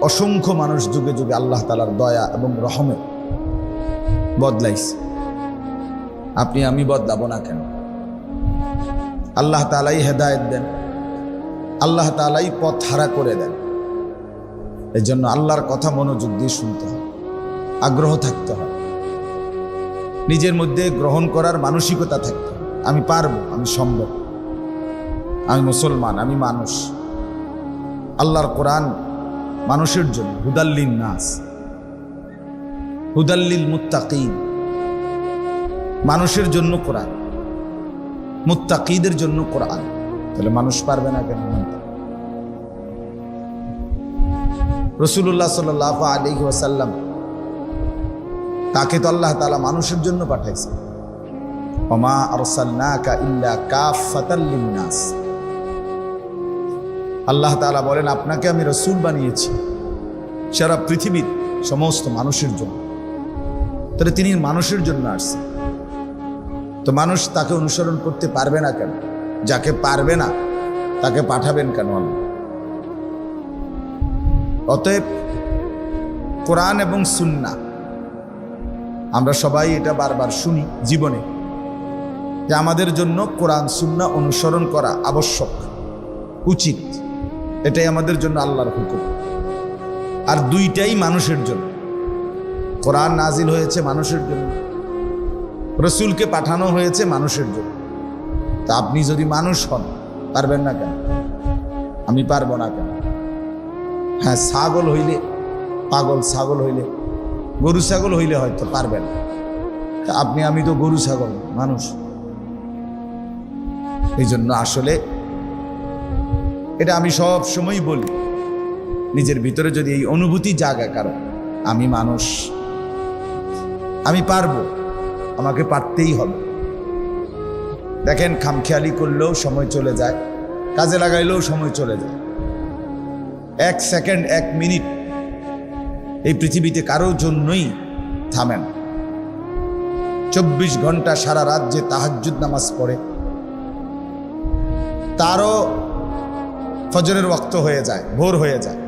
অসংখ্য মানুষ যুগে যুগে আল্লাহ তাআলার দয়া এবং রহমে বদলাইছে। আপনি আমি বদলাবো না কেন? আল্লাহ তাআলাই হেদায়েত দেন, আল্লাহ তাআলাই পথ হারা করে দেন। এই জন্য আল্লাহর কথা মনোযোগ দিয়ে শুনতে হয়, আগ্রহ থাকতে হয়, নিজের মধ্যে গ্রহণ করার মানসিকতা থাকতে হয়। আমি পারবো, আমি সম্ভব, আমি মুসলমান, আমি মানুষ। আল্লাহর কোরআন মানুষের জন্য, হুদাল্লিন নাস, হুদাল্লিল মুত্তাকিন। মানুষের জন্য কোরআন, মুত্তাকিদের জন্য কোরআন। তাহলে মানুষ পারবে না কেন মানতে? রাসূলুল্লাহ সাল্লাল্লাহু আলাইহি ওয়াসাল্লাম, তাকে তো আল্লাহ তাআলা মানুষের জন্য পাঠাইছে। ওমা আরসালনাকা ইল্লা কাফাতাল লিন্নাস। আল্লাহ তাআলা বলেন, আপনাকে আমি রাসূল বানিয়েছি সারা পৃথিবীর সমস্ত মানুষের জন্য। তাহলে তিনি মানুষের জন্য আসছেন। তো মানুষ তাকে অনুসরণ করতে পারবে না কেন? যাকে পারবে না তাকে পাঠাবেন কেন আল্লাহ? অতএব কোরআন এবং সুন্নাহ, আমরা সবাই এটা বারবার শুনি জীবনে, যে আমাদের জন্য কোরআন সুন্নাহ অনুসরণ করা আবশ্যক, উচিত। এটাই আমাদের জন্য আল্লাহর হুকুম। আর দুইটাই মানুষের জন্য। কোরআন নাজিল হয়েছে মানুষের জন্য, রসুলকে পাঠানো হয়েছে মানুষের জন্য। তা আপনি যদি মানুষ হন, পারবেন না কেন? আমি পারবো না কেন? হ্যাঁ, ছাগল হইলে, পাগল ছাগল হইলে, গরু ছাগল হইলে হয়তো পারবেন। তা আপনি আমি তো গরু ছাগল, মানুষ। এই জন্য আসলে এটা আমি সব সময় বলি, নিজের ভিতরে যদি এই অনুভূতি জাগে কারো, আমি মানুষ, আমি পারবো, আমাকে পারতেই হবে। দেখেন, খামখেয়ালি করলেও সময় চলে যায়, কাজে লাগাইলেও সময় চলে যায়। 1 সেকেন্ড, 1 মিনিট এই পৃথিবীতে কারোর জন্যই থামে না। 24 ঘন্টা সারা রাত যে তাহাজ্জুদ নামাজ পড়ে, তারও ফজরের ওয়াক্ত হয়ে যায়, ভোর হয়ে যায়।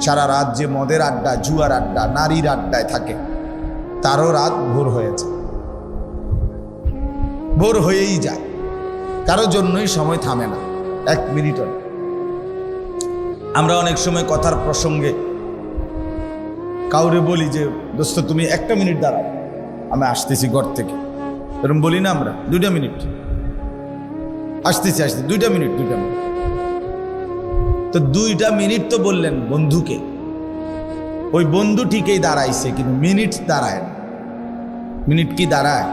সারা রাত যে মদের আড্ডা, জুয়ার আড্ডা, নারীর আড্ডায় থাকে, তারও রাত ভোর হয়ে যায়, ভোর হয়েই যায়। কারো জন্যই সময় থামে না 1 মিনিটও। আমরা অনেক সময় কথার প্রসঙ্গে কাউরে বলি যে, দোস্ত তুমি 1টা মিনিট দাঁড়াও, আমি আসতেছি ঘর থেকে, এরকম বলি না আমরা? 2টা মিনিট, আসতেছি 2টা মিনিট, 2টা মিনিট। তো 2টা মিনিট তো বললেন বন্ধুকে, ওই বন্ধু ঠিকই দাঁড়াইছে, কিন্তু মিনিট দাঁড়ায় না। মিনিট কি দাঁড়ায়?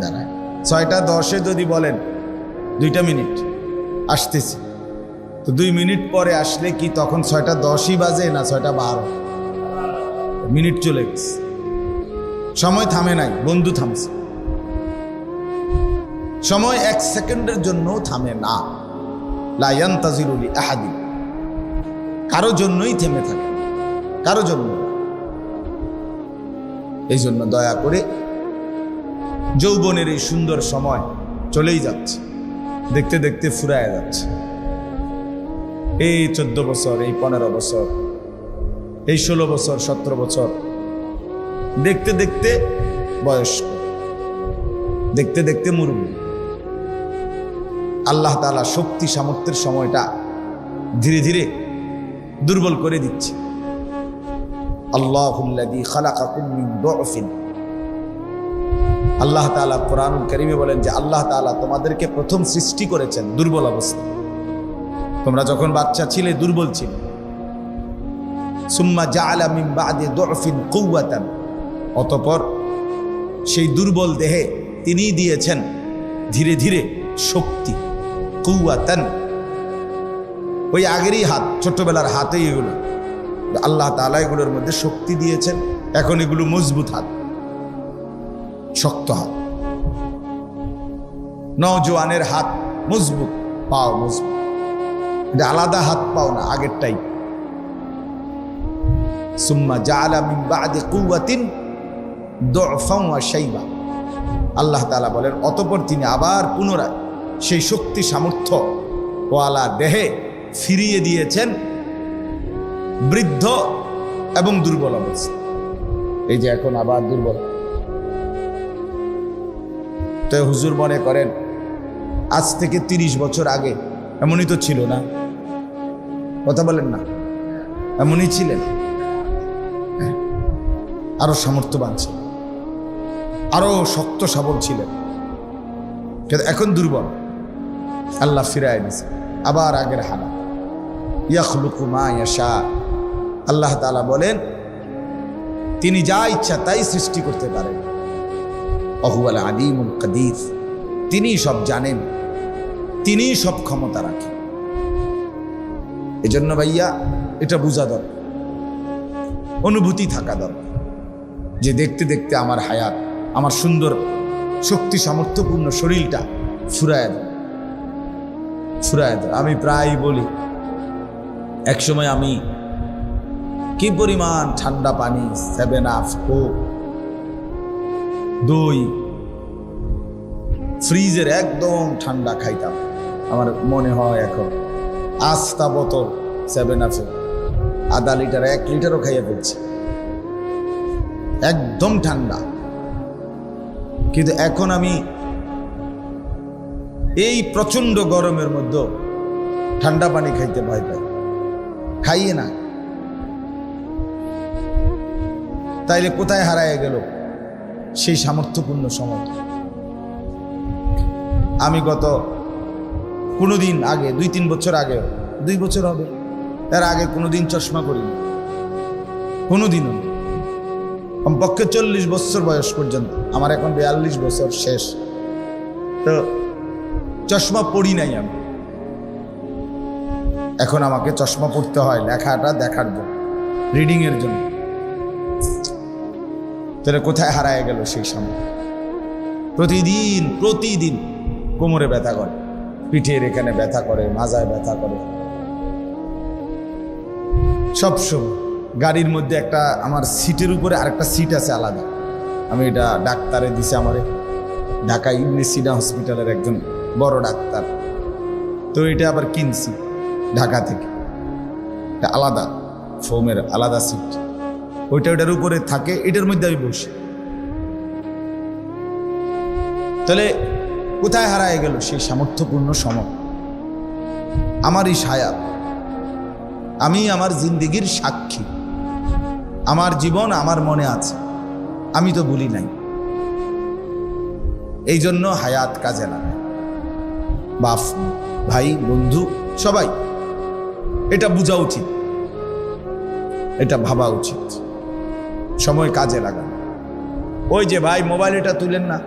দাঁড়ায়। 6টা 10-এ যদি বলেন 2টা মিনিট আসতেছি, তো 2 মিনিট পরে আসলে কি তখন 6টা 10ই বাজে না 6টা 12? মিনিট চলে গেছে, সময় থামে নাই, বন্ধু থামছে। সময় 1 সেকেন্ডের জন্য থামে না। লা ইয়ান্তাজিরু লি আহাদিন, কারো জন্যই থেমে থাকে, কারো জন্য। এই জন্য দয়া করে, যৌবনের এই সুন্দর সময় চলেই যাচ্ছে, দেখতে দেখতে ফুরায় যাচ্ছে। এই 14 বছর, এই 15 বছর, এই 16 বছর, 17 বছর, দেখতে দেখতে বয়স্ক, দেখতে দেখতে মুরব্বী। আল্লাহ তাআলা শক্তি সামর্থ্যের সময়টা ধীরে ধীরে দুর্বল করে দিচ্ছে। আল্লাহুল্লাযী খালাকাকুম মিন দুআফিন, আল্লাহ তাআলা কোরআনুল কারীমে বলেন যে আল্লাহ তাআলা তোমাদেরকে প্রথম সৃষ্টি করেছেন দুর্বল অবস্থা। তোমরা যখন বাচ্চা ছিলে দুর্বল ছিলে। সুম্মা জাআলা মিন বা'দি দুআফিন কুওয়াতান, অতঃপর সেই দুর্বল দেহে তিনি দিয়েছেন ধীরে ধীরে শক্তি। কুওয়াতান, ওই আগেরই হাত, ছোটবেলার হাতেই এগুলো, আল্লাহ তাআলা এগুলোর মধ্যে শক্তি দিয়েছেন। এখন এগুলো মজবুত হাত, শক্ত হাত। নওজোয়ানের হাত মজবুত, পাও মজবুত, এটা আলাদা হাত পাও না, আগেরটাই। সুম্মা জাআলা মিন বা'দি কুওয়াতিন দুআফান ওয়া শাইবা, আল্লাহ তাআলা বলেন অতঃপর তিনি আবার পুনরায় সেই শক্তি সামর্থ্য ওয়ালা দেহে ফিরিয়ে দিয়েছেন বৃদ্ধ এবং দুর্বল অবস্থা। এই যে এখন আবার দুর্বল। তো হুজুর মনে করেন আজ থেকে 30 বছর আগে এমনই তো ছিল না? কথা বলেন না, এমনই ছিলেন। আরো সামর্থ্যবান ছিলেন, আরো শক্ত সবল ছিলেন, কিন্তু এখন দুর্বল। আল্লাহ ফিরায় দিয়েছে আবার আগের হালাত। ইয়াখলুকু মা ইয়াশা, আল্লাহ তাআলা বলেন তিনি যা ইচ্ছা তাই সৃষ্টি করতে পারেন। ওয়াহুয়াল আলিমুল কাদির, তিনি সব জানেন, তিনি সব ক্ষমতা রাখেন। এজন্য ভাইয়া এটা বোঝা দরকার, অনুভূতি থাকা দরকার যে দেখতে দেখতে আমার হায়াত, আমার সুন্দর শক্তি সামর্থ্যপূর্ণ শরীরটা ফুরায় দেয়। আমি প্রায় বলি, একসময় আমি কি পরিমাণ ঠান্ডা পানি, 7 আপ, কোক, দই, ফ্রিজের একদম ঠান্ডা খাইতাম। আমার মনে হয় এখন আস্তা বোতল 7 আপে আধা লিটার 1 লিটারও খাইয়ে ফেলছি, একদম ঠান্ডা। কিন্তু এখন আমি এই প্রচন্ড গরমের মধ্যে ঠান্ডা পানি খাইতে ভয় পাই, খাইয়ে না। তাইলে কোথায় হারায় গেল সেই সামর্থ্যপূর্ণ সময়? আমি গত কোনোদিন আগে, 2-3 বছর আগে, 2 বছর হবে, এর আগে কোনোদিন চশমা করিনি, কোনোদিনও। কমপক্ষে 40 বছর বয়স পর্যন্ত, আমার এখন 42 বছর শেষ, তো চশমা পড়ি নাই আমি। এখন আমাকে চশমা পড়তে হয় লেখাটা দেখার জন্য, রিডিং এর জন্য। তাহলে কোথায় হারায় গেল সেই সময়? প্রতিদিন কোমরে ব্যথা করে, পিঠের এখানে ব্যথা করে, মাজায় ব্যথা করে, সবসময়। গাড়ির মধ্যে একটা আমার সিটের উপরে আরেকটা সিট আছে আলাদা, আমি এটা ডাক্তারে দিছে আমারে, ঢাকা ইবনে সিনা হসপিটালের একজন বড় ডাক্তার, তো এটা আবার কিনছি ঢাকা থেকে, এটা আলাদা ফোমের আলাদা সিট, ওইটার উপরে থাকে, এটার মধ্যে আমি বসি। তাহলে কোথায় হারায় গেল সেই সামর্থ্যপূর্ণ সময়? আমার এই হায়াত, আমি আমার জিন্দেগির সাক্ষী, আমার জীবন আমার মনে আছে, আমি তো ভুলি নাই। এই জন্য হায়াত কাজে লাগে। বাপ, ভাই, বন্ধু সবাই এটা বোঝা উচিত, এটা ভাবা উচিত, সময় কাজে লাগান। ওই যে ভাই মোবাইল এটা তুলেন না,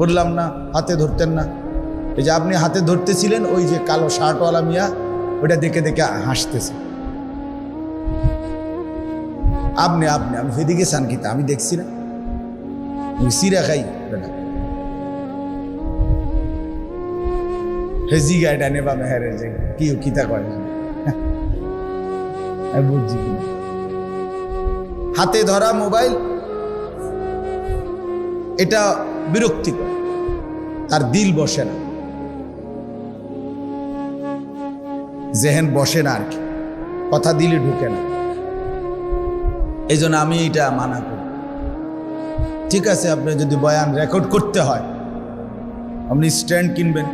বললাম না হাতে ধরতেন না, এই যে আপনি হাতে ধরতেছিলেন, ওই যে কালো শার্টওয়ালা মিয়া ওইটা দেখে দেখে হাসতেছে। আপনি আমি সেদিকে চান কিতা, আমি দেখছি না, সিরা খাই হেজি গাইডা নেবা মেহেরে যে কি কিতা করে বুঝছি। হাতে ধরা মোবাইল এটা বিরক্তিকর, তার দিল বসে না, জেহেন বসে না, আর কি কথা দিলে ঢুকে না। এই জন্য আমি এটা মানা করি। ঠিক আছে, আপনি যদি বয়ান রেকর্ড করতে হয়, আপনি স্ট্যান্ড কিনবেন,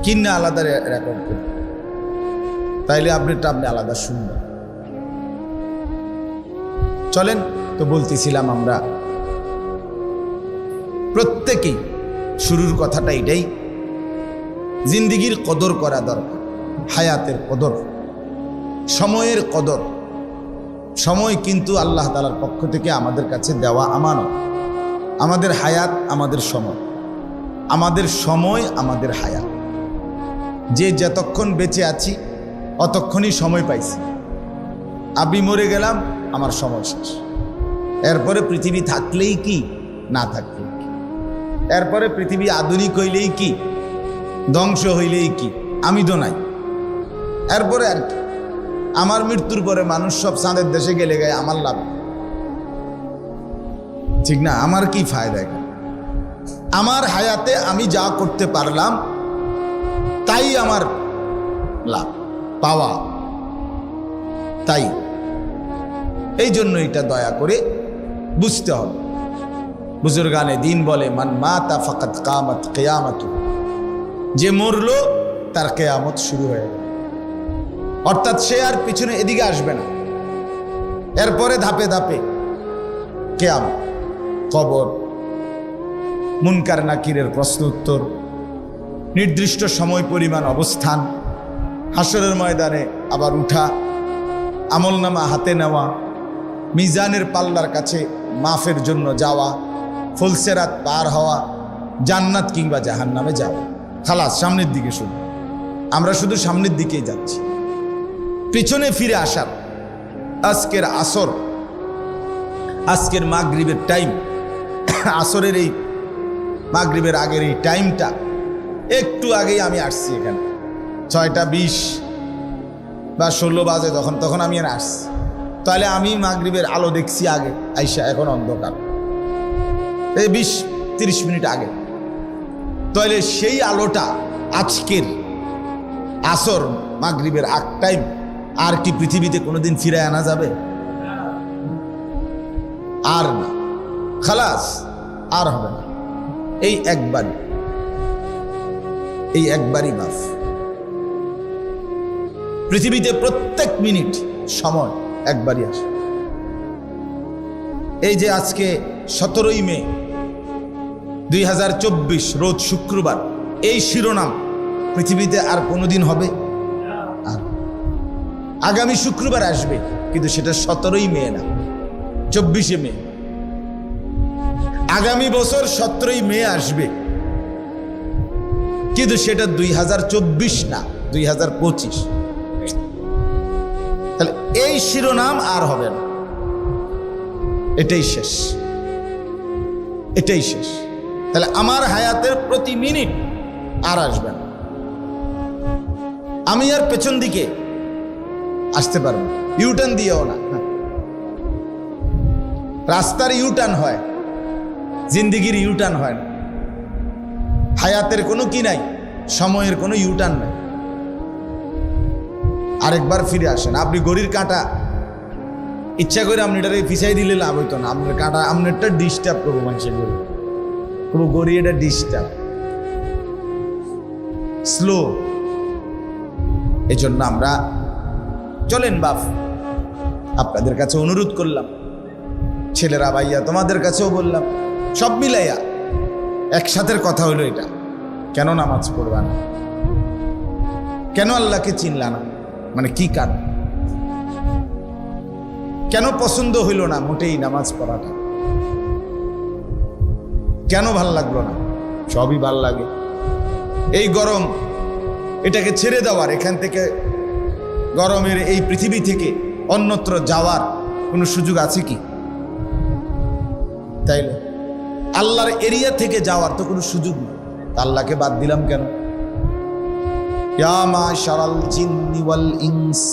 কিনে আলাদা রেকর্ড করবেন, তাইলে আপনি আলাদা শুনবেন। চলেন তো, বলতেছিলাম আমরা প্রত্যেকেই শুরুর কথাটা এটাই, জিন্দিগির কদর করা দরকার, হায়াতের কদর, সময়ের কদর। সময় কিন্তু আল্লাহ তাআলার পক্ষ থেকে আমাদের কাছে দেওয়া আমানত। আমাদের হায়াত আমাদের সময়, আমাদের সময় আমাদের হায়াত। যে যতক্ষণ বেঁচে আছি অতক্ষণই সময় পাইছি। আমি মরে গেলাম, আমার সময় শেষ। এরপরে পৃথিবী থাকলেই কি, না থাকলেই কি, এরপরে পৃথিবী আধুনিক হইলেই কি, ধ্বংস হইলেই কি, আমি তো নাই। এরপরে আর কি, আমার মৃত্যুর পরে মানুষ সব চাঁদের দেশে গেলে গায়ে আমার লাভ, ঠিক না? আমার কি ফায়দা? আমার হায়াতে আমি যা করতে পারলাম তাই আমার লাভ। পাওয়া। তাই এই জন্য এটা দয়া করে বুঝতে হবে। বুজুর্গানে দিন বলে, মান মাতা ফাকাত কামাত কিয়ামাতু, যে মরলো তার কিয়ামত শুরু হয়ে গেল। অর্থাৎ সে আর পিছনে এদিকে আসবে না। এরপরে ধাপে ধাপে কিয়ামত, কবর, মুনকার নাকিরের প্রশ্ন উত্তর, নির্দিষ্ট সময় পরিমাণ অবস্থান, হাসরের ময়দানে আবার উঠা, আমলনামা হাতে নেওয়া, মিজানের পাল্লার কাছে মাফের জন্য যাওয়া, ফুলসেরাত পার হওয়া, জান্নাত কিংবা জাহান্নামে যাওয়া। খালাস, সামনের দিকে শুধু, আমরা শুধু সামনের দিকেই যাচ্ছি, পিছনে ফিরে আসার। আজকের আসর, আজকের মাগরিবের টাইম, আসরের এই মাগরিবের আগের এই টাইমটা, একটু আগেই আমি আসছি এখানে, 6টা 20 বা 16 বাজে তখন আমি আসছি। তাহলে আমি মাগরিবের আলো দেখছি আগে আইসা, এখন অন্ধকার, এই 20-30 মিনিট আগে। তাহলে সেই আলোটা আজকের আসর মাগরিবের আগ টাইম আর কি পৃথিবীতে কোনোদিন ফিরে আনা যাবে? আর না, খালাস, আর হবে না। এই একবারই মাফ। পৃথিবীতে প্রত্যেক মিনিট সময় একবারই আসে। এই যে আজকে 17ই মে 2024, রোজ শুক্রবার, এই শিরোনাম পৃথিবীতে আর কোনোদিন হবে? আর আগামী শুক্রবার আসবে, কিন্তু সেটা 17ই মে না, 24শে মে। আগামী বছর 17ই মে আসবে, কিন্তু সেটা 2024 না, 2025। তাহলে এই শিরোনাম আর হবে না, এটাই শেষ, এটাই শেষ। তাহলে আমার হায়াতের প্রতি মিনিট আর আসবে না। আমি আর পেছন দিকে আসতে পারবো, ইউটার্ন দিয়েও না। রাস্তার ইউটার্ন হয়, জিন্দিগির ইউটার্ন হয় না। হায়াতের কোনো কি নাই, সময়ের কোনো ইউটার্ন নাই। আরেকবার ফিরে আসেন। আপনি গড়ির কাঁটা ইচ্ছা করে আপনি এটাকে পিছাই দিলে লাভ হইতো না। আপনার কাঁটা, আপনারটা ডিস্টার্ব করবো, মানুষের গড়ি কোনো গড়ি, এটা ডিস্টার্ব, স্লো। এই জন্য আমরা চলেন বাপ, আপনাদের কাছে অনুরোধ করলাম, ছেলেরা ভাইয়া তোমাদের কাছেও বললাম, সব মিলাইয়া একসাথে কথা হলো এটা, কেন নামাজ পড়বা না, কেন আল্লাহকে চিনলা না, মানে কি কারণ, কেন পছন্দ হইল না মোটেই নামাজ পড়াটা, কেন ভাল লাগলো না? সবই ভাল লাগে। এই গরম, এটাকে ছেড়ে দেওয়ার, এখান থেকে গরমের এই পৃথিবী থেকে অন্যত্র যাওয়ার কোনো সুযোগ আছে কি? তাইলে আল্লাহর এরিয়া থেকে যাওয়ার তো কোনো সুযোগ নেই। আল্লাহকে বাদ দিলাম কেন? ইয়া মাশারাল জিন্নি ওয়াল ইনস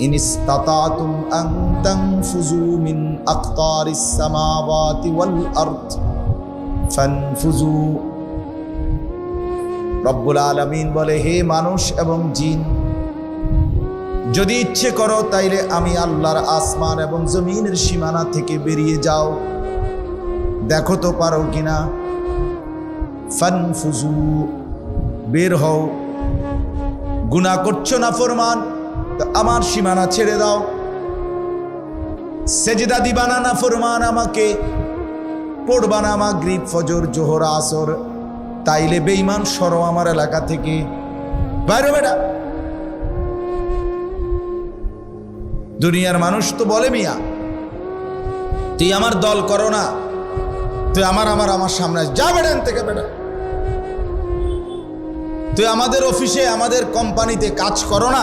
ইন ইসতাতাতুম আন তানফুযু মিন আকতারিস সামাওয়াতি ওয়াল আরদ ফানফুযু। রব্বুল আলামিন বলে, হে মানুষ এবং জিন, যদি ইচ্ছে করো তাইলে আমি আল্লাহর আসমান এবং জমিনের সীমানা থেকে বেরিয়ে যাও, দেখো তো পারো কিনা। ফানফুযু, বের হও। গুনাহ করছো না ফরমান, তো আমার সীমানা ছেড়ে দাও। সেজদা দিবা না ফরমান আমাকে, পড়বা না মাগরিব ফজর জোহর আসর, তাইলে বেঈমান সরো আমার এলাকা থেকে, বাইরে বেটা। দুনিয়ার মানুষ তো বলে, মিয়া তুই আমার দল করো না, তুই আমার সামনে যা, বেটা থেকে বেটা, তুই আমাদের অফিসে আমাদের কোম্পানিতে কাজ করো না,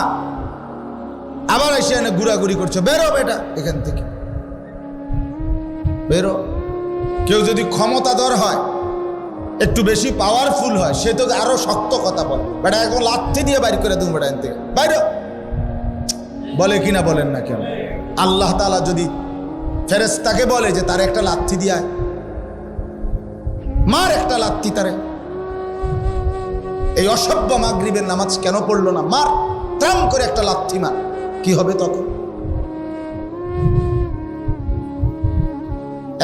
আবার এসে এনে ঘুরাঘুরি করছো, বেরো বেটা এখান থেকে, বেরো। কেউ যদি ক্ষমতাধর হয়, একটু বেশি পাওয়ারফুল হয়, সে তো আরো শক্ত কথা বলে, বেটা এখন লাথি দিয়ে বাইর করে দেবো বেটা এখান থেকে, বাইরো। বলে কিনা বলেন না কেন? আল্লাহ তাআলা যদি ফেরেশতাকে বলে যে তার একটা লাথি দিয়ে মার, একটা লাথি তারে, এই অসভ্য মাগরিবের নামাজ কেন পড়লো না, মার। ত্রাম করে একটা লাথি মার, কি হবে তখন?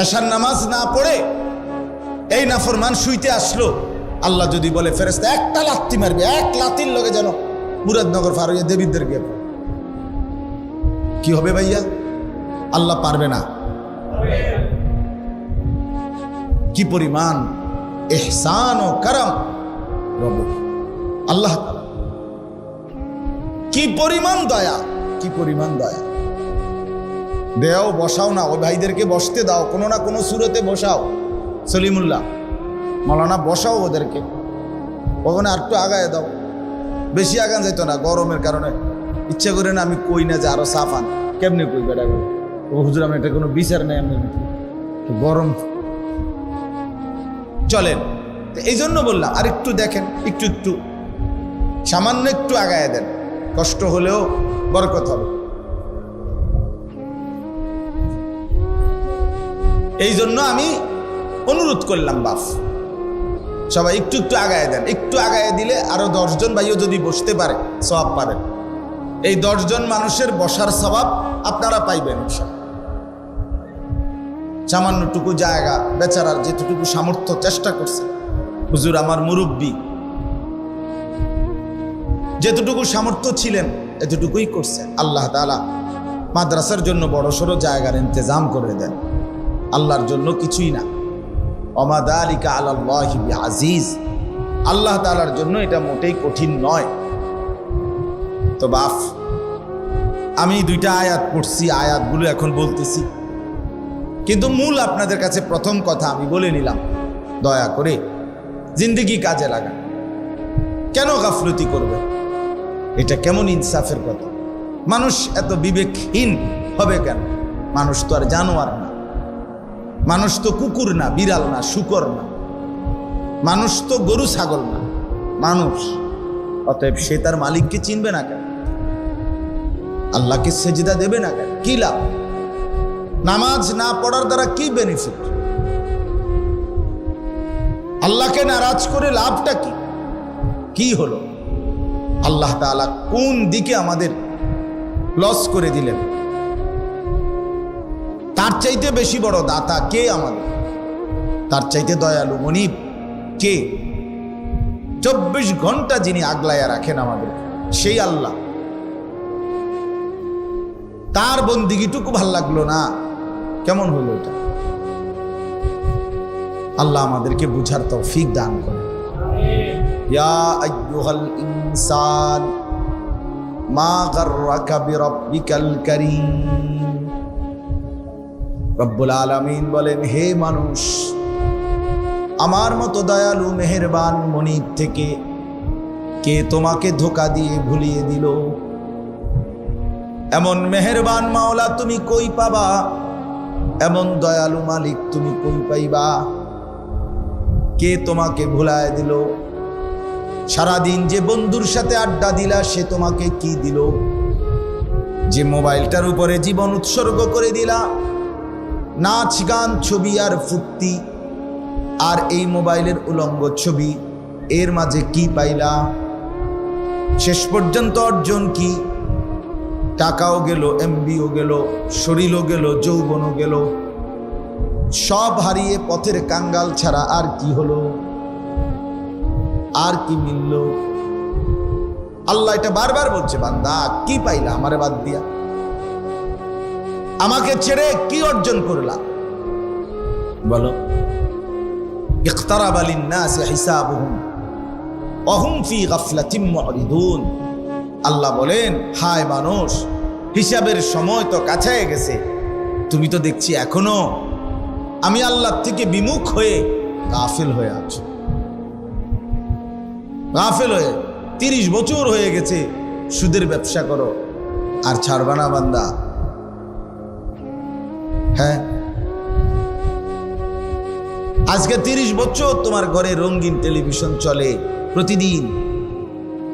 এশার নামাজ না পড়ে এই নাফরমান শুইতে আসলো, আল্লাহ যদি বলে ফেরেশতা একটা লাথি মারবে, এক লাথির লগে যেন মুরাদনগর ফারুইয়া দেবীদের গিয়ে, কি হবে ভাইয়া? আল্লাহ পারবে না? কি পরিমাণ ইহসান ও করম রব আল্লাহ, কি পরিমাণ দয়া, কি পরিমাণ দয়া। দেও, বসাও না, ওই ভাইদেরকে বসতে দাও, কোনো না কোনো সুরতে বসাও। সলিমুল্লাহ মাওলানা বসাও ওদেরকে, ওখানে আর একটু আগায় দাও, বেশি আগান যেত না, গরমের কারণে ইচ্ছা করে না আমি কই না যে আরো সাফান, কেমনে কই বেটা ও হুজুর, আমি এটা কোনো বিচার নেই, আমি গরম চলেন। এই জন্য বললাম আর একটু দেখেন, একটু একটু সামান্য একটু আগায় দেন, কষ্ট হলেও বরকত হবে। এই জন্য আমি অনুরোধ করলাম, বাপ সবাই একটু একটু আগায় দেন, একটু আগায় দিলে আরো 10 জন ভাইও যদি বসতে পারে সওয়াব পাবেন। এই 10 জন মানুষের বসার সওয়াব আপনারা পাইবেন ইনশাআল্লাহ। সামান্যটুকু জায়গা বেচারার যেটুকু সামর্থ্য চেষ্টা করছে, হুজুর আমার মুরব্বী যেতটুকু সামর্থ্য ছিলেন এতটুকুই করছে। আল্লাহ তাআলা মাদ্রাসার জন্য বড়সড় জায়গার ইন্তজাম করে দেন, আল্লাহর জন্য কিছুই না। ওমা যালিকা আলাল্লাহি বিআজিজ, আল্লাহ তাআলার জন্য এটা মোটেই কঠিন নয়। তো বাপ আমি 2টা আয়াত পড়ছি, আয়াতগুলো এখন বলতেছি, কিন্তু মূল আপনাদের কাছে প্রথম কথা আমি বলে নিলাম, দয়া করে জিন্দেগি কাজে লাগান। কেন গাফলতি করবে? এটা কেমন ইনসাফের কথা? মানুষ এত বিবেকহীন হবে কেন? মানুষ তো আর জানোয়ার না, মানুষ তো কুকুর না, বিড়াল না, শূকর না, মানুষ তো গরু ছাগল না, মানুষ। অতএব সে তার মালিককে চিনবে না কেন? আল্লাহকে সেজদা দেবে না কেন? কি লাভ? নামাজ না পড়ার দ্বারা কি বেনিফিট? আল্লাহকে নারাজ করে লাভটা কি? কি হলো? আল্লাহ তাআলা কোন দিকে আমাদের লস করে দিলেন? তার চাইতে বেশি বড় দাতা কে আমাদের? তার চাইতে দয়ালু মনিব কে? 24 ঘন্টা যিনি আগলাইয়া রাখেন আমাদের, সেই আল্লাহ। তার বন্দিগিটুকু ভাল লাগলো না, কেমন হলো এটা? আল্লাহ আমাদেরকে বুঝার তৌফিক দান করে। ইয়া আইয়ুহাল ইনসান মা গাররাকা বিরাব্বিকাল কারীম। রব্বুল আলামিন বলেন, হে মানুষ, আমার মতো দয়ালু মেহেরবান মনিব থেকে কে তোমাকে ধোঁকা দিয়ে ভুলিয়ে দিল? এমন মেহেরবান মাওলা তুমি কই পাবা? এমন দয়ালু মালিক তুমি কই পাইবা? কে তোমাকে ভুলায় দিল? সারাদিন যে বন্ধুর সাথে আড্ডা দিলা সে তোমাকে কি দিল? যে মোবাইলটার উপরে জীবন উৎসর্গ করে দিলা, নাচ গান ছবি আর ফুর্তি, আর এই মোবাইলের উলঙ্গ ছবি, এর মাঝে কি পাইলা? শেষ পর্যন্ত অর্জন কি? টাকাও গেল, এমবিও গেল, শরীরও গেল, যৌবনও গেল, সব হারিয়ে পথের কাঙ্গাল ছাড়া আর কি হলো? আর কি মিলল? আল্লাহ এটা বারবার বলছে, বান্দা কি পাইলা আমারে বাদ দিয়া? আমাকে ছেড়ে কি অর্জন করলা? বলো। ইকতারাবা লিন-নাসি হিসাবুহুম ওয়া হুম ফি গাফলাতিন মুরিদুন। আল্লাহ বলেন, হায় মানুষ, হিসাবের সময় তো কাছে গেছে, তুমি তো দেখছি এখনো আমি আল্লাহ থেকে বিমুখ হয়ে গাফিল হয়ে আছো। গাফিল হয়ে 30 বছর হয়ে গেছে সুদের ব্যবসা করো, আর ছাড়বা না বান্দা। হ্যাঁ, আজকে 30 বছর তোমার ঘরে রঙিন টেলিভিশন চলে, প্রতিদিন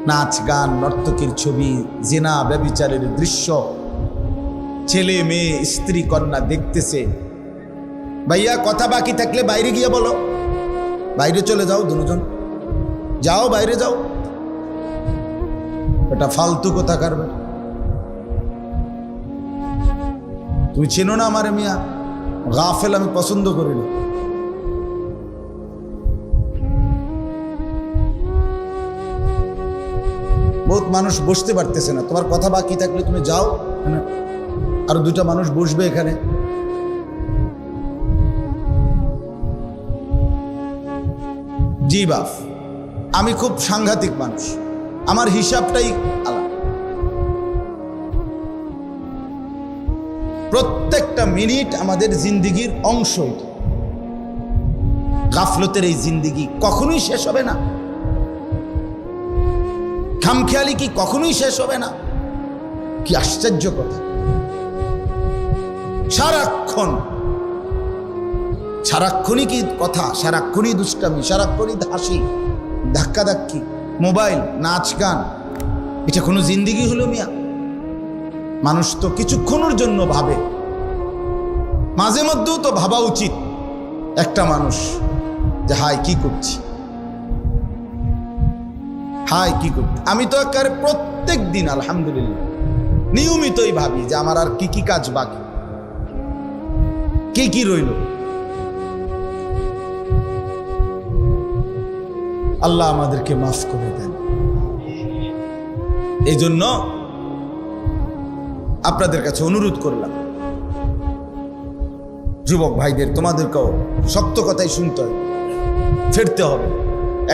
নাচ গান, নর্তকীর ছবি, জিনা ব্যভিচারের দৃশ্য, ছেলে মেয়ে স্ত্রী কন্যা দেখতেছে। ভাইয়া কথা বাকি থাকলে বাইরে গিয়ে বলো, বাইরে চলে যাও, দুজন যাও, বাইরে যাও। এটা ফালতু কথা কারবে। তুমি চেনো না আমারে মিয়া, গাফেল আমি পছন্দ করি না। বহুত মানুষ বসতে পারতেছে না, তোমার কথা বাকি থাকলে তুমি যাও, আর দুটা মানুষ বসবে এখানে। জি বাপ, আমি খুব সাংঘাতিক মানুষ, আমার হিসাবটাই আলাদা। প্রত্যেকটা মিনিট আমাদের জিন্দিগির অংশ। গাফলতের এই জিন্দিগি কখনোই শেষ হবে না, খামখেয়ালি কি কখনোই শেষ হবে না। কি আশ্চর্য কথা, সারাক্ষণই কি কথা, সারাক্ষণই দুষ্টামি, সারাক্ষণই হাসি, ধাক্কাধাক্কি, মোবাইল, নাচ গান, এটা কোনো জিন্দিগি হলো মিয়া? মানুষ তো কিছুক্ষণের জন্য ভাবে, মাঝে মধ্যেও তো ভাবা উচিত একটা মানুষ যে হায় কি করছি, হায় কি করছি। আমি তো একেবারে প্রত্যেক দিন আলহামদুলিল্লাহ নিয়মিতই ভাবি যে আমার আর কি কি কাজ বাকি, কি রইল। আল্লাহ আমাদেরকে মাফ করে দেন। এই জন্য আপনাদের কাছে অনুরোধ করলাম, যুবক ভাইদের, তোমাদেরকেও শক্ত কথাই শুনতে হবে, ফিরতে হবে,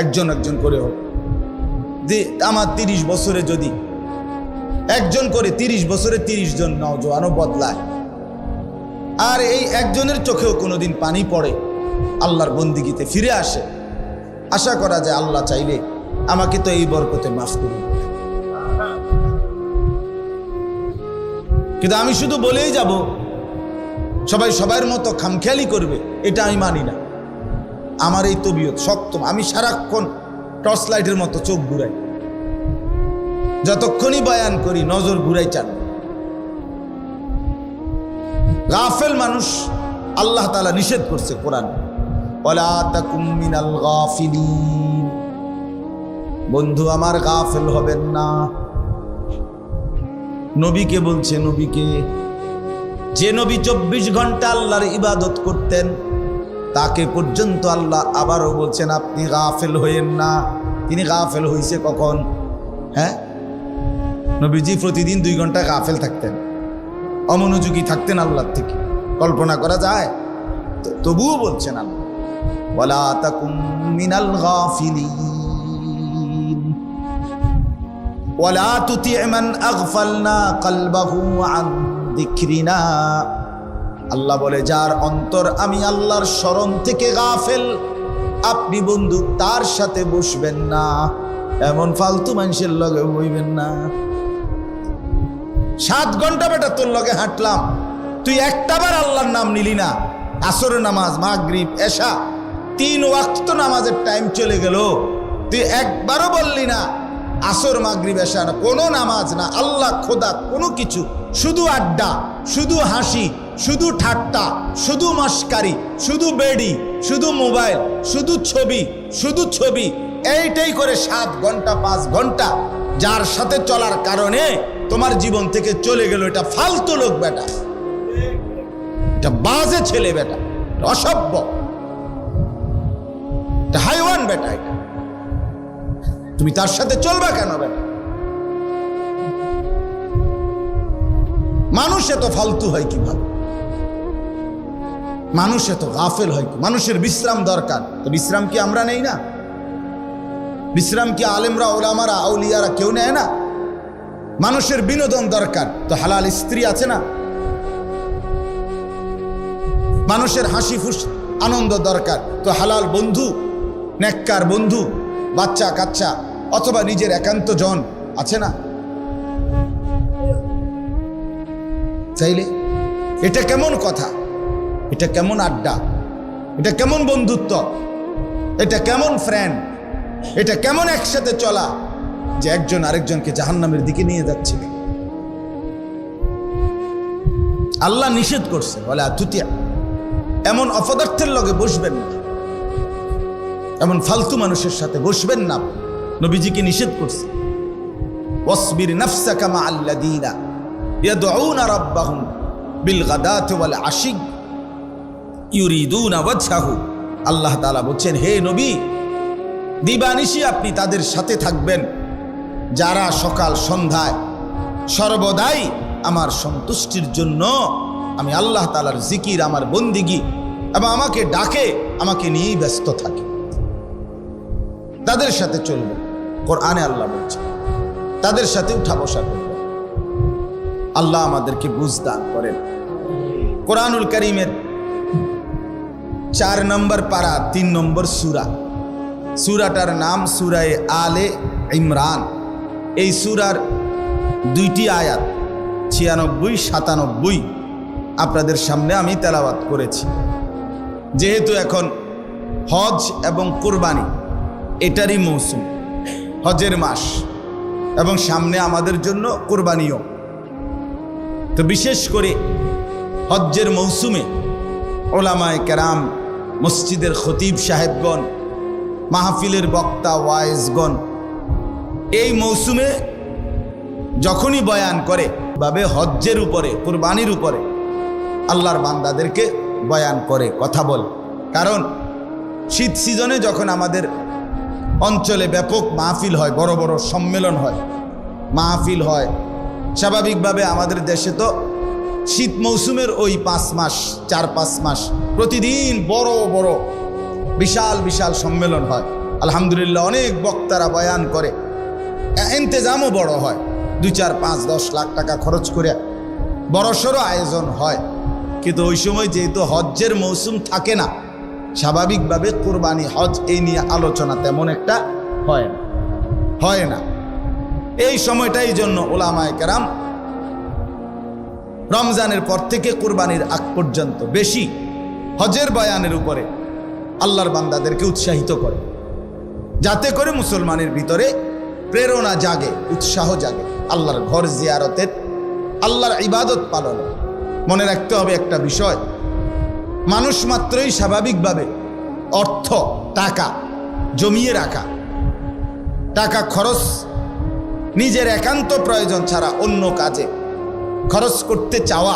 একজন একজন করে হোক। যে আমার 30 বছরে যদি একজন করে 30 বছরে 30 জন নওজোয়ানও বদলায়, আর এই একজনের চোখেও কোনোদিন পানি পড়ে, আল্লাহর বন্দিগিতে ফিরে আসে, আশা করা যায় আল্লাহ চাইলে আমাকে তো এই বরকতে মাফ করুন। কিন্তু আমি শুধু বলেই যাব সবাই সবার মতো খামখেয়ালি করবে, এটা আমি মানি না। আমার এই তবিয়ত শক্ত, আমি সারাক্ষণ টর্চ লাইটের মতো চোখ ঘুরাই, যতক্ষণই বয়ান করি নজর ঘুরাই চান। গাফেল মানুষ আল্লাহ তাআলা নিষেধ করছে কোরআন, ওয়ালা তাকুম মিনাল গাফিলিন। বন্ধু আমার, গাফেল হবেন না। নবীকে বলছে, নবীকে, যে নবী 24 ঘন্টা আল্লাহর ইবাদত করতেন, তাকে পর্যন্ত আল্লাহ আবারও বলছেন আপনি গাফেল হইেন না। তিনি গাফেল হইছে কখন? হ্যাঁ, নবীজি প্রতিদিন 2 ঘন্টা গাফেল থাকতেন, অমনোযোগী থাকতেন আল্লাহর থেকে, কল্পনা করা যায়? তবুও বলছেন আল্লাহ, ওয়ালা তাকুম মিনাল গাফিলিন ওয়ালা তুতি' মান আগফালনা কলবাহু আন যিকরিনা। আল্লাহ বলে, যার অন্তর আমি আল্লাহর স্মরণ থেকে গাফেল, আপনি বন্ধু তার সাথে বসবেন না, এমন ফালতু মানুষের লগে বইবেন না। 7 ঘন্টা বেটা তোর লগে হাঁটলাম, তুই একটাবার আল্লাহর নাম নিলি না। আসরের নামাজ, মাগরিব, এশা, 3 ওয়াক্ত নামাজের টাইম চলে গেল, তুই একবারও বললি না আসর, মাগরিব, এশা না, কোনো নামাজ না, আল্লাহ, খোদা, কোনো কিছু, শুধু আড্ডা, শুধু হাসি, শুধু ঠাট্টা, শুধু মস্কারি, শুধু বেডি, শুধু মোবাইল, শুধু ছবি, শুধু ছবি, এইটাই করে 7 ঘন্টা 5 ঘন্টা যার সাথে চলার কারণে তোমার জীবন থেকে চলে গেল। এটা ফালতু লোক বেটা, এটা বাজে ছেলে বেটা, এটা অসভ্য, এটা হাইওয়ান বেটা। এটা তুমি তার সাথে চলবা কেন বেটা? মানুষ এত ফালতু হয় কিভাবে? মানুষ এত গাফেল হয় কি? মানুষের বিশ্রাম দরকার, তো বিশ্রাম কি আমরা নেই না? বিশ্রাম কি আলেমরা, ওলামারা, আউলিয়ারা কেউ নেয় না? মানুষের বিনোদন দরকার, তো হালাল স্ত্রী আছে না? মানুষের হাসি ফুস আনন্দ দরকার, তো হালাল বন্ধু, নেককার বন্ধু, বাচ্চা কাচ্চা অথবা নিজের একান্ত জন আছে না? চাইলে এটা কেমন কথা? এটা কেমন আড্ডা? এটা কেমন বন্ধুত্ব? এটা কেমন ফ্রেন্ড? এটা কেমন একসাথে চলা যে একজন আরেকজনকে জাহান্নামের দিকে নিয়ে যাচ্ছে? আল্লাহ নিষেধ করছে, বলে আতুতিয়া, এমন অপদার্থের লগে বসবেন না, এমন ফালতু মানুষের সাথে বসবেন না। নবীজিকে নিষেধ করছে। ওয়াসবির নাফসাকা মাআল্লাযীনা ইয়াদউনা রাব্বাহুম বিল গাদাতি ওয়াল আশি ইউরিদুনা ওয়াজহাহু। আল্লাহ তাআলা বলছেন, হে নবী, দিবানিশি আপনি তাদের সাথে থাকবেন যারা সকাল সন্ধ্যায় সর্বদাই আমার সন্তুষ্টির জন্য আমি আল্লাহ তাআলার জিকির, আমার বন্দিগি এবং আমাকে ডাকে, আমাকে নিয়েই ব্যস্ত থাকে। তাদের সাথে চলবে। কোরআনে আল্লাহ বলছে তাদের সাথে উঠা বসা করবে। আল্লাহ আমাদেরকে বুঝ দান করেন। কোরআনুল কারীমের 4 নম্বর পারা 3 নম্বর সূরা, সূরাটার নাম সূরায়ে আলে ইমরান। এই সূরার 2টি আয়াত 96-97 আপনাদের সামনে আমি তেলাওয়াত করেছি। যেহেতু এখন হজ এবং কুরবানি এটারই মৌসুম, হজের মাস, এবং সামনে আমাদের জন্য কুরবানিও। তো বিশেষ করে হজ্জের মৌসুমে ওলামায়ে কেরাম, মসজিদের খতিব সাহেবগণ, মাহফিলের বক্তা ওয়াইজগণ এই মৌসুমে যখনই বয়ান করে ভাবে হজ্জের উপরে, কুরবানির উপরে আল্লাহর বান্দাদেরকে বয়ান করে, কথা বলে। কারণ শীত সিজনে যখন আমাদের অঞ্চলে ব্যাপক মাহফিল হয়, বড় বড় সম্মেলন হয়, মাহফিল হয়, স্বাভাবিকভাবে আমাদের দেশে তো শীত মৌসুমের ওই 5 মাস 4-5 মাস প্রতিদিন বড় বড় বিশাল বিশাল সম্মেলন হয়। আলহামদুলিল্লাহ, অনেক বক্তারা বয়ান করে, ইন্তেজামও বড় হয়, 2-4-5-10 লাখ টাকা খরচ করে বড়সড় আয়োজন হয়। কিন্তু ওই সময় যেহেতু হজ্জের মৌসুম থাকে না, স্বাভাবিকভাবে কুরবানি, হজ এই নিয়ে আলোচনা তেমন একটা হয় না। এই সময়টাই জন্য উলামায়ে কেরাম রমজানের পর থেকে কুরবানির আগ পর্যন্ত বেশি হজের বয়ানের উপরে আল্লাহর বান্দাদেরকে উৎসাহিত করে, যাতে করে মুসলমানের ভিতরে প্রেরণা জাগে, উৎসাহ জাগে আল্লাহর ঘর জিয়ারতের, আল্লাহর ইবাদত পালনে। মনে রাখতে হবে একটা বিষয়, মানুষ মাত্রই স্বাভাবিকভাবে অর্থ, টাকা জমিয়ে রাখা, টাকা খরচ নিজের একান্ত প্রয়োজন ছাড়া অন্য কাজে খরচ করতে চাওয়া,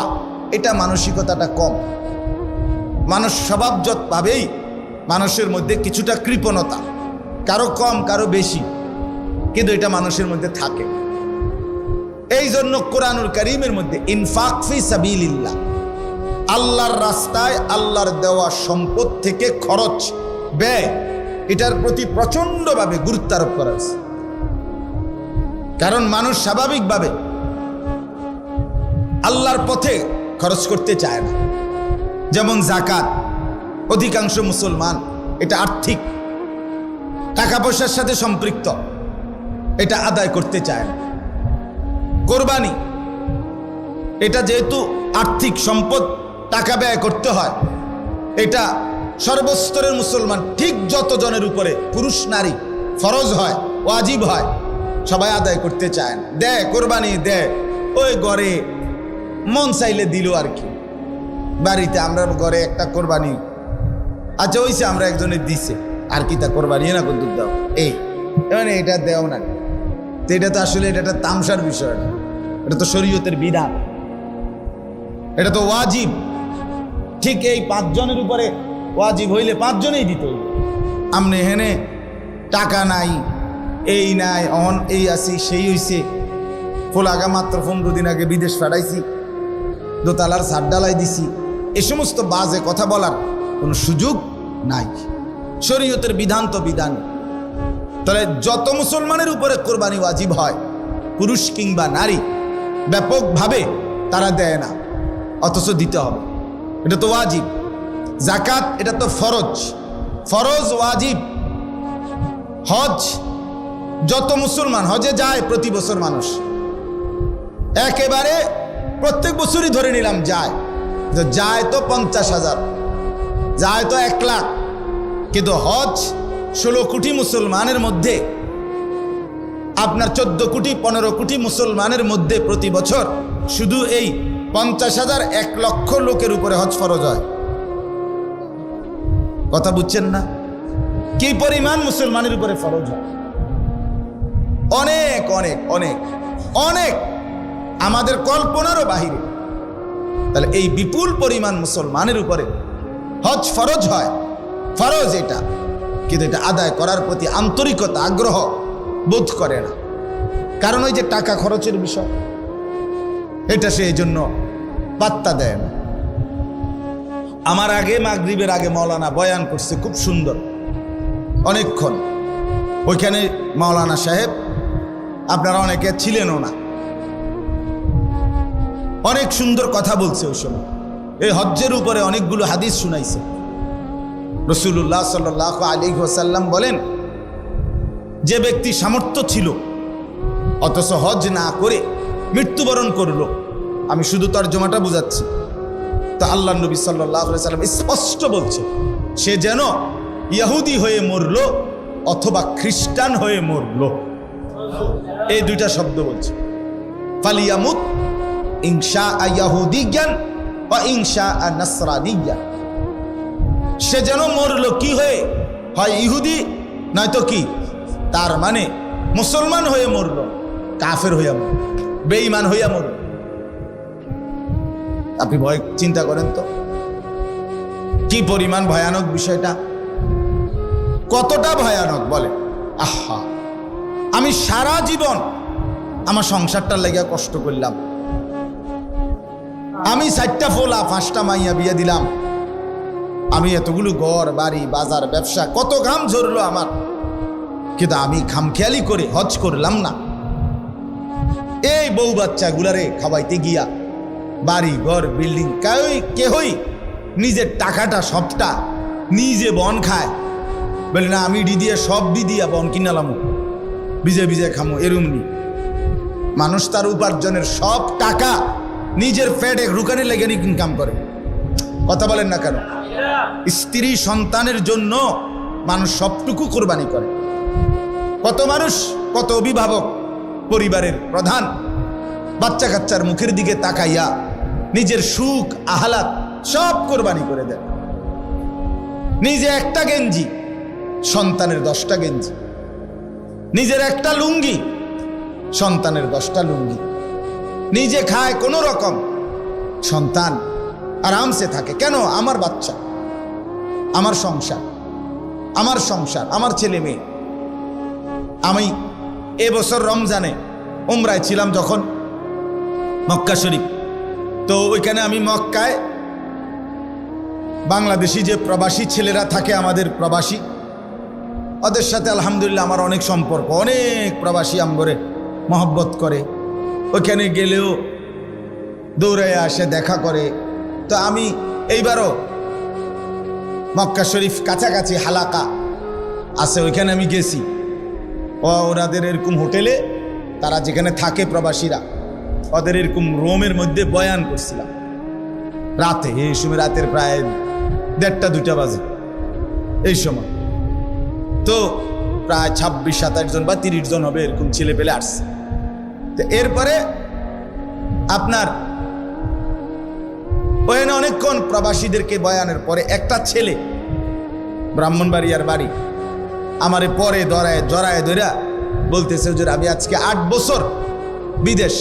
এটা মানসিকতাটা কম। মানুষ স্বভাবজতভাবেই মানুষের মধ্যে কিছুটা কৃপণতা, কারো কম কারো বেশি, কিন্তু এটা মানুষের মধ্যে থাকে। এই জন্য কোরআনুল কারীমের মধ্যে ইনফাক ফি সাবিলিল্লাহ, আল্লাহর রাস্তায় আল্লাহর দেওয়া সম্পদ থেকে খরচ, ব্যয়, এটার প্রতি প্রচণ্ডভাবে গুরুত্ব আরোপ করা হয়েছে। কারণ মানুষ স্বাভাবিকভাবে আল্লাহর পথে খরচ করতে চায় না। যেমন যাকাত, অধিকাংশ মুসলমান এটা আর্থিক, টাকা পয়সার সাথে সম্পৃক্ত, এটা আদায় করতে চায় না। কোরবানি এটা যেহেতু আর্থিক সম্পদ, টাকা ব্যয় করতে হয়, এটা সর্বস্তরের মুসলমান, ঠিক যত জনের উপরে পুরুষ নারী ফরজ হয়, ওয়াজিব হয়, সবাই আদায় করতে চায় না। দেয়, কোরবানি দেয়, ওই ঘরে মন চাইলে দিল আর কি। বাড়িতে আমরা ঘরে একটা কোরবানি, আচ্ছা ওইসে আমরা একজনের দিছে আর কি, তা কোরবানি না কিন্তু দাও, এই মানে এটা দেও না। তো এটা তো আসলে এটা একটা তামসার বিষয় না, এটা তো শরীয়তের বিধান, এটা তো ওয়াজিব। ঠিক এই 5 জনের উপরে ওয়াজিব হইলে 5 জনেই দিতে হইবে। আমনে হেনে টাকা নাই, এই নাই, অন এই আসি, সেই হইছে, ফোলাগা মাত্র 15 দিন আগে বিদেশ পাঠাইছি, দোতলার ছাদ ডালাই দিছি, এ সমস্ত বাজে কথা বলার কোনো সুযোগ নাই। শরীয়তের বিধান তো বিধান। তাহলে যত মুসলমানের উপরে কোরবানি ওয়াজিব হয়, পুরুষ কিংবা নারী, ব্যাপকভাবে তারা দেয় না, অথচ দিতে হবে, এটা তো ওয়াজিব। যাকাত এটা তো ফরজ, ফরজ ওয়াজিব। হজ, যত মুসলমান হজে যায় প্রতি বছর মানুষ, একেবারে প্রত্যেক বছরই ধরে নিলাম যায়, যায় তো 50,000, যায় তো 1 লাখ, কিন্তু হজ 16 কোটি মুসলমানের মধ্যে, আপনার 14 কোটি 15 কোটি মুসলমানের মধ্যে প্রতি বছর শুধু এই 50,000 1 লক্ষ লোকের উপরে হজ ফরজ হয়। কথা বুঝছেন না? কি পরিমাণ মুসলমানের উপরে ফরজ হয়? অনেক অনেক অনেক অনেক অনেক আমাদের কল্পনারও বাহিরে। তাহলে এই বিপুল পরিমাণ মুসলমানের উপরে হজ ফরজ হয়, ফরজ এটা, কিন্তু এটা আদায় করার প্রতি আন্তরিকতা আগ্রহ বোধ করে না, কারণ ওই যে টাকা খরচের বিষয়, এটা সে এই জন্য পাত্তা দেয় না। আমার আগে মাগরিবের আগে মাওলানা বয়ান করছে খুব সুন্দর অনেকক্ষণ। ওইখানে মাওলানা সাহেব আপনারা অনেকে ছিলেনও না, অনেক সুন্দর কথা বলছে ওই সময়। এই হজ্জের উপরে অনেকগুলো হাদিস শুনাইছে। রাসূলুল্লাহ সাল্লাল্লাহু আলাইহি ওয়াসাল্লাম বলেন, যে ব্যক্তি সামর্থ্য ছিল অথচ হজ না করে মৃত্যুবরণ করলো, আমি শুধু তর্জমাটা বুঝাচ্ছি, তো আল্লাহ নবী সাল্লাল্লাহু আলাইহি ওয়াসাল্লাম স্পষ্ট বলছে সে যেন ইহুদি হয়ে মরলো অথবা খ্রিস্টান হয়ে মরলো। এই দুইটা শব্দ বলছে, ফালিয়ামুত ইনশা ইয়াহুদিয়ান বা ইনশা নাসরানিয়ান। সে যেন মরলো কি হয়ে, হয় ইহুদি নয়তো কি, তার মানে মুসলমান হয়ে মরলো, কাফের হইয়া মরল, বেঈমান হইয়া মরল। আপনি ভয় চিন্তা করেন তো কি পরিমাণ ভয়ানক বিষয়টা, কতটা ভয়ানক বলে। আহা, আমি সারা জীবন আমার সংসারটার লেগে কষ্ট করলাম, আমি 4টা ফোলা 5টা মাইয়া বিয়ে দিলাম, আমি এতগুলো ঘর বাড়ি বাজার ব্যবসা, কত ঘাম ঝরলো আমার, কিন্তু আমি খামখেয়ালি করে হজ করলাম না। এই বউ বাচ্চা গুলারে খাওয়াইতে গিয়া বাড়ি ঘর বিল্ডিং কেহই নিজের টাকাটা সবটা নিজে বন খায়, বলে না আমি দিয়ে সব দিয়া বন কিনালাম, বিজে বিজে খামো, এরুমনি। মানুষ তার উপার্জনের সব টাকা নিজের পেটে রুকানি লেগে ইনকাম করে, কথা বলেন না কেন? স্ত্রী সন্তানের জন্য মানুষ সবটুকু কোরবানি করে। কত মানুষ, কত অভিভাবক, পরিবারের প্রধান বাচ্চা কাচ্চার মুখের দিকে তাকাইয়া নিজের সুখ আহ্লাদ সব কোরবানি করে দেয়। নিজে একটা গেঞ্জি, সন্তানের 10টা গেঞ্জি, নিজের একটা লুঙ্গি, সন্তানের 10টা লুঙ্গি, নিজে খায় কোনো রকম, সন্তান আরামসে থাকে। কেন? আমার বাচ্চা, আমার সংসার, আমার সংসার, আমার ছেলে মেয়ে। আমি এবছর রমজানে উমরায় ছিলাম যখন, মক্কা শরীফ, তো ওইখানে আমি মক্কায় বাংলাদেশি যে প্রবাসী ছেলেরা থাকে, আমাদের প্রবাসী, ওদের সাথে আলহামদুলিল্লাহ আমার অনেক সম্পর্ক, অনেক প্রবাসী আমগরে মহব্বত করে, ওইখানে গেলেও দৌড়ে আসে, দেখা করে। তো আমি এইবারও মক্কা শরীফ কাছাকাছি হালাকা আছে, ওইখানে আমি গেছি। ওনাদের এরকম হোটেলে, তারা যেখানে থাকে প্রবাসীরা, ওদের এরকম রোমের মধ্যে বয়ান করছিলাম রাতে, এই সময় রাতের প্রায় 1:30-2টা বাজে এই সময়। তো প্রায় 26-27 জন বা 30 জন হবে এরকম ছেলে পেলে আসছে। তো এরপরে আপনার ওখানে অনেকক্ষণ প্রবাসীদেরকে বয়ানের পরে একটা ছেলে, ব্রাহ্মণবাড়িয়ার বাড়ি, আমারে পরে জড়ায় ধরা বলতেছে, যে আমি আজকে 8 বছর বিদেশ,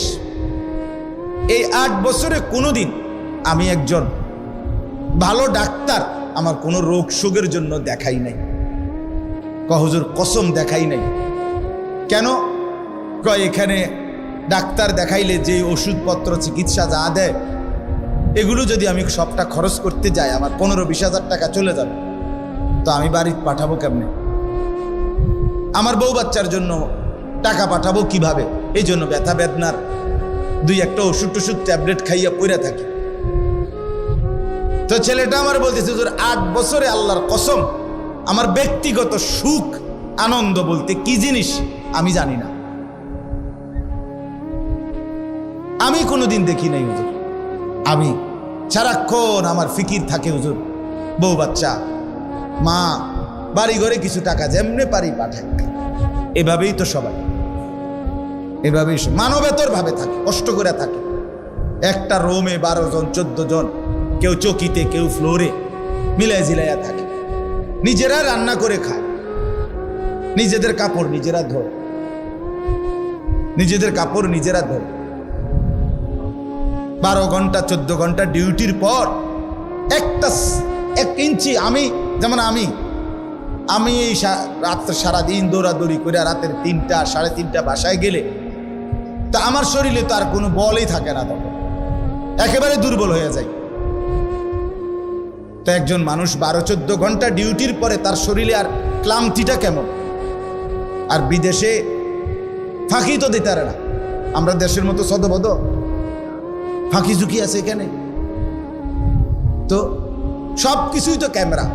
এই 8 বছরে কোনোদিন আমি একজন ভালো ডাক্তার আমার কোনো রোগ শোকের জন্য দেখাই নাই। হুজুর কসম দেখাই নাই। কেন? কয় এখানে ডাক্তার দেখাইলে যে ওষুধপত্র চিকিৎসা যা দেয়, এগুলো যদি আমি সবটা খরচ করতে যাই আমার 15-20 হাজার টাকা চলে যাবে, তো আমি বাড়ি পাঠাবো কেমনে? আমার বউ বাচ্চার জন্য টাকা পাঠাবো কিভাবে? এই জন্য ব্যথা বেদনার 2-1টা ওষুধ ট্যাবলেট খাইয়া পইরা থাকি। তো ছেলেটা আমার বলতেছে, হুজুর 8 বছরে আল্লাহর কসম আমার ব্যক্তিগত সুখ আনন্দ বলতে কি জিনিস আমি জানি না, আমি কোনোদিন দেখি নাই হুজুর। আমি সারাক্ষণ আমার ফিকির থাকে হুজুর, বউ বাচ্চা, মা, বাড়ি ঘরে কিছু টাকা যেমনে পারি পাঠাই। এভাবেই তো সবাই, এভাবেই মানবেতর ভাবে থাকে, কষ্ট করে থাকে। একটা রুমে 12 জন 14 জন, কেউ চকিতে কেউ ফ্লোরে মিলাই ঝিলাইয়া থাকে, নিজেরা রান্না করে খায়, নিজেদের কাপড় নিজেরা ধোয়। নিজেদের কাপড় নিজেরা ধোয়। 12 ঘন্টা 14 ঘন্টা ডিউটির পর এক ইঞ্চি যেমন আমি এই রাত্রে সারাদিন দৌড়াদৌড়ি করে রাতের 3টা 3:30 বাসায় গেলে তা আমার শরীরে তো আর কোনো বলই থাকে না, তখন একেবারে দুর্বল হয়ে যায়। তো একজন মানুষ 12-14 ঘন্টা ডিউটির পরে তার শরীরে আর ক্লান্তিটা কেমন? আর বিদেশে ফাঁকি তো দিতে পারে না। আমরা দেশের মতো সদবদ ফাঁকি ঝুঁকি আছে এখানে। তো সব কিছুই তো ক্যামেরা,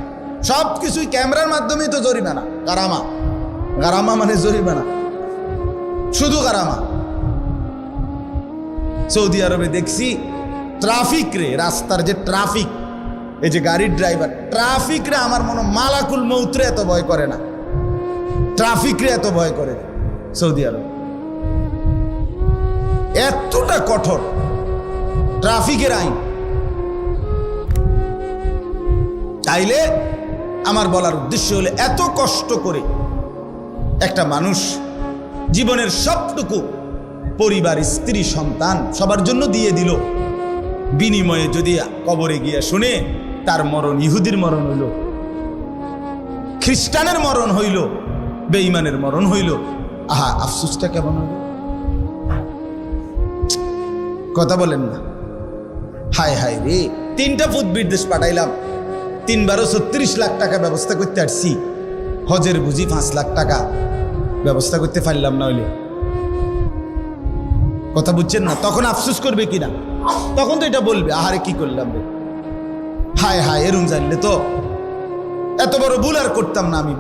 সব কিছুই ক্যামেরার মাধ্যমেই তো জরিমানা। গারামা মানে জরিমানা, শুধু গারামা। সৌদি আরবে দেখছি ট্রাফিক রে, রাস্তার যে ট্রাফিক, এই যে গাড়ির ড্রাইভার, ট্রাফিক রে আমার মনে মালাকুল মৌতরে এত ভয় করে না, ট্রাফিক রে এত ভয় করে সৌদি আরব। এতটা কঠোর ট্রাফিকের আইন। তাইলে আমার বলার উদ্দেশ্য হলো, এত কষ্ট করে একটা মানুষ জীবনের সবটুকু পরিবার, স্ত্রী, সন্তান সবার জন্য দিয়ে দিল, বিনিময়ে যদি কবরে গিয়ে শুনে তার মরণ ইহুদির মরণ হইল, খ্রিস্টানের মরণ হইল, বেঈমানের মরণ হইল, আহা আফসোসটা কেমন হইল? কথা বলেন না? হায় হায় রে, 3টা ফুট বিদেশ পাঠাইলাম, 3বারও 36 লাখ টাকা ব্যবস্থা করতে পারছি, হজের বুঝি 5 লাখ টাকা ব্যবস্থা করতে পারলাম না হইলে। কথা বুঝছেন না? তখন আফসোস করবে কিনা? তখন তো এটা বলবে, আহারে কি করলাম রে, হায় হায় এরম জানলে তো এত বড় ভুল আর করতাম না আমি,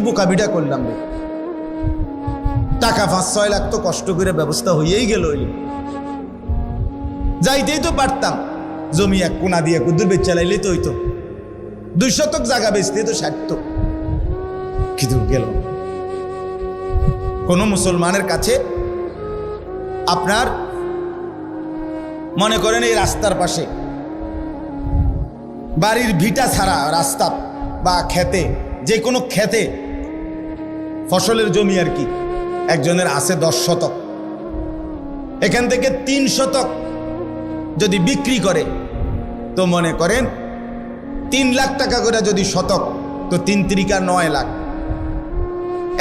বোকামিটা করলাম রে। টাকা 5-6 লাখ তো কষ্ট করে ব্যবস্থা হয়েই গেল, যাইতেই তো পারতাম, জমি এক কোনা দিয়ে কুদ্দুর বেচ চালাইলে তো হইতো, 2 শতক জায়গা বেচতে তো সারত, কিন্তু গেল। কোন মুসলমানের কাছে আপনার মনে করেন এই রাস্তার পাশে বাড়ির ভিটা ছাড়া রাস্তা বা খেতে, যে কোনো খেতে ফসলের জমি আর কি, একজনের আছে 10 শতক, এখান থেকে 3 শতক যদি বিক্রি করে তো মনে করেন 3 লাখ টাকা করে যদি শতক, তো 3 × 9 লাখ।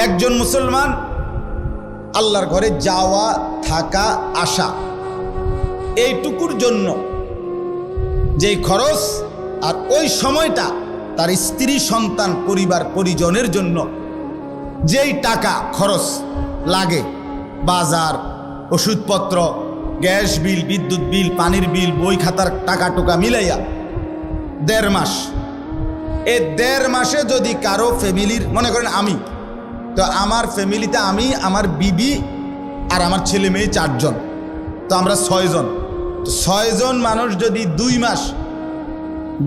একজন মুসলমান আল্লাহর ঘরে যাওয়া, থাকা, আসা, এইটুকুর জন্য যেই খরচ, আর ওই সময়টা তার স্ত্রী, সন্তান, পরিবার পরিজনের জন্য যেই টাকা খরচ লাগে, বাজার, ওষুধপত্র, গ্যাস বিল, বিদ্যুৎ বিল, পানির বিল, বই খাতার টাকা টুকা মিলাইয়া 1.5 মাস, এই 1.5 মাসে যদি কারো ফ্যামিলির, মনে করেন আমি, তো আমার ফ্যামিলিতে আমি, আমার বিবি আর আমার ছেলে মেয়ে 4 জন, তো আমরা 6 জন। তো 6 জন মানুষ যদি 2 মাস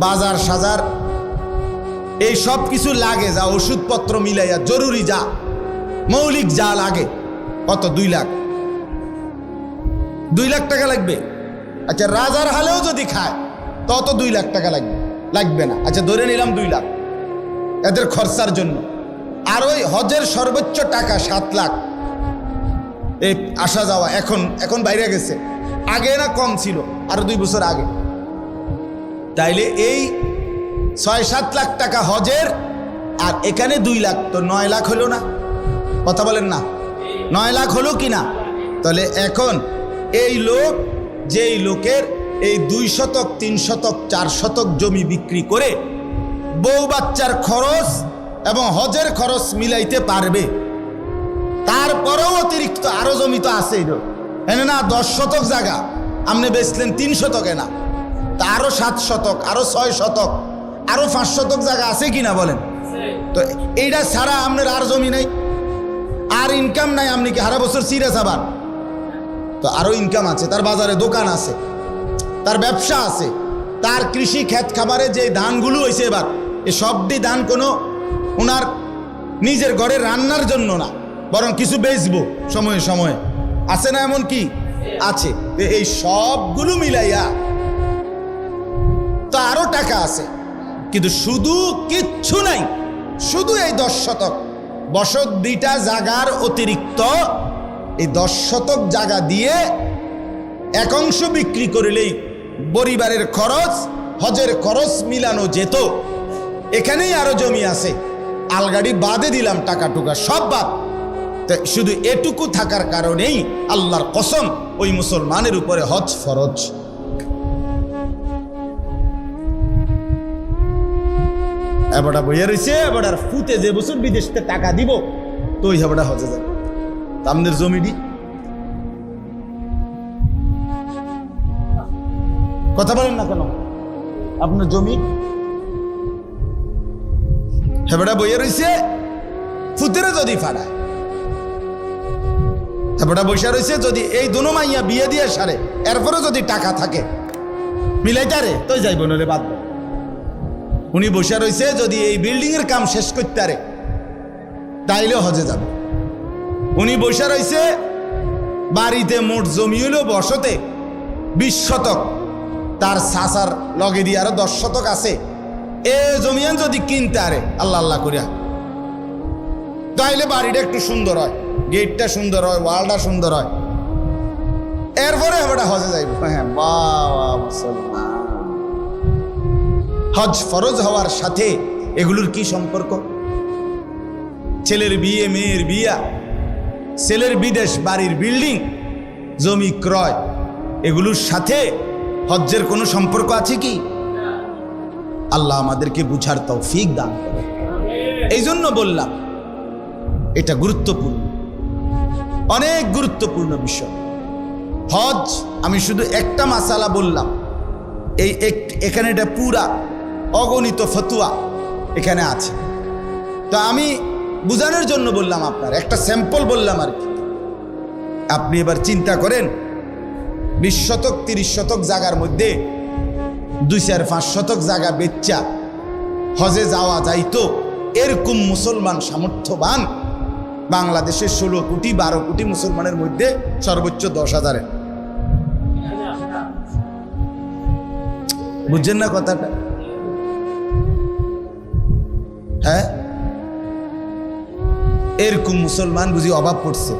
বাজার সাজার এই সব কিছু লাগে, যা ওষুধপত্র মিলাইয়া জরুরি যা মৌলিক যা লাগে, কত? 2 লাখ। 2 লাখ টাকা লাগবে। আচ্ছা, রাজার হালেও যদি খায় তত 2 লাখ টাকা লাগবে না। আচ্ছা, ধরে নিলাম 2 লাখ এদের খরচার জন্য। আর ওই হজের সর্বোচ্চ টাকা 7 লাখ, এই আসা যাওয়া, এখন বাইরে গেছে, আগে না কম ছিল, আরো 2 বছর আগে। তাইলে এই 6-7 লাখ টাকা হজের, আর এখানে 2 লাখ, তো 9 লাখ হলো না? কথা বলেন না? 9 লাখ হলো কিনা? তাহলে এখন এই লোক, যেই লোকের এই 2 শতক, 3 শতক, 4 শতক জমি বিক্রি করে বউ বাচ্চার খরচ এবং হজের খরচ মিলাইতে পারবে, তারপরেও অতিরিক্ত আরো জমি তো আছে এনে না, 10 শতক জায়গা আপনি বেচলেন 3 শতকে না, তা আরো 7 শতক, আরো 6 শতক, আরো 5 শতক জায়গা আছে কিনা বলেন? তো এইটা ছাড়া আপনার আর জমি নাই, আর ইনকাম নাই, আপনি কি সারা বছর চিড়ে চাবান? তো আরো ইনকাম আছে, তার বাজারে দোকান আছে, তার ব্যবসা আছে, তার কৃষি ক্ষেত খাবারে যে ধানগুলো হয়েছে এবার, এ সবটি ধান কোনো ওনার নিজের ঘরে রান্নার জন্য না, বরং কিছু বেচবো সময়ে সময়ে, আছে না? এমন কি আছে? এই সবগুলো মিলাইয়া তো আরো টাকা আছে, কিন্তু শুধু কিচ্ছু নাই, শুধু এই 10 শতক বসত 2টা জায়গার অতিরিক্ত এই 10 শতক জায়গা দিয়ে এক অংশ বিক্রি করিলেই পরিবারের খরচ, হজের খরচ মিলানো যেত। এখানেই আরো জমি আছে, আলগাড়ি বাদে দিলাম, টাকা টুকা সব বাদ। শুধু এটুকু থাকার কারণেই আল্লাহর কসম ওই মুসলমানের উপরে হজ ফরজ। এবারটা বইয়া রয়েছে, এবার ফুতে যে বছর বিদেশ থেকে টাকা দিব তো ওই হেবাটা হজে যাবে। আমাদের জমিটি কথা বলেন না কেন? আপনার জমি হেবাটা বইয়া রয়েছে, ফুতেরা যদি ফাড়ায়, হেবাটা বৈশা রয়েছে, যদি এই দুনো মাইয়া বিয়ে দিয়ে সারে এরপরে যদি টাকা থাকে মিলাইতারে তো যাইব, নলে বাদ। উনি বসে রয়েছে, যদি এই বিল্ডিং এর কাম শেষ করতে পারে তাইলেও হজে যাবে। উনি বসে রয়েছে, বাড়িতে মোট জমি হইল বসতে 20 শতক, তার চাচার লগে দিয়ে আরো 10 শতক আছে। এ জমিয়ান যদি কিনতে আরে আল্লাহ আল্লাহ করিয়া, তাইলে বাড়িটা একটু সুন্দর হয়, গেটটা সুন্দর হয়, ওয়ালটা সুন্দর হয়, এরপরে এবারটা হজে যাইব। হ্যাঁ, বাবা মুসলমান, হজ ফরজ হওয়ার সাথে এগুলোর কি সম্পর্ক? ছেলের বিয়ে, মেয়ের বিয়া, ছেলের বিদেশ, বাড়ির বিল্ডিং, জমি ক্রয়, এগুলোর সাথে হজ্জের কোনো সম্পর্ক আছে কি? আল্লাহ আমাদেরকে বুঝার তৌফিক দান করে। এই জন্য বললাম এটা গুরুত্বপূর্ণ, অনেক গুরুত্বপূর্ণ বিষয় হজ। আমি শুধু একটা মাসালা বললাম, এখানে এটা পুরা অগণিত ফতুয়া এখানে আছে। তো আমি বুঝানোর জন্য বললাম, আপনার একটা স্যাম্পল বললাম আর কি। আপনি এবার চিন্তা করেন, 20 শতক 30 শতক জায়গার মধ্যে 2-4-5 শতক জায়গা বেচ্চা হজে যাওয়া যাইতো, এরকম মুসলমান সামর্থ্যবান বাংলাদেশের 16 কোটি 12 কোটি মুসলমানের মধ্যে সর্বোচ্চ 10,000। বুঝছেন না কথাটা? হ্যাঁ, এরকম মুসলমান বুঝি অভাব পড়ছে?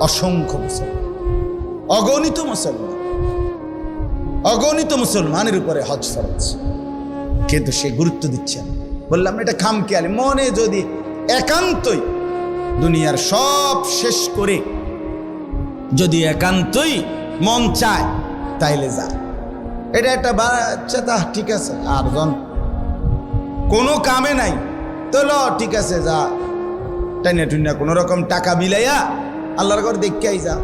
অসংখ্য মুসলমান, অগণিত মুসলমান, অগণিত মুসলমানের উপরে হজ ফরজ, কিন্তু সে গুরুত্ব দিচ্ছে না। বললাম এটা খামখেয়ালি। মনে যদি একান্তই দুনিয়ার সব শেষ করে যদি একান্তই মন চায় তাইলে যা, এটা একটা বাচ্চা, তা ঠিক আছে। আর জন কোনো কামে নাই তো ঠিক আছে, যা টাইনা টুইনা কোনো রকম টাকা বিলাইয়া আল্লাহর ঘর দেখে আই যা।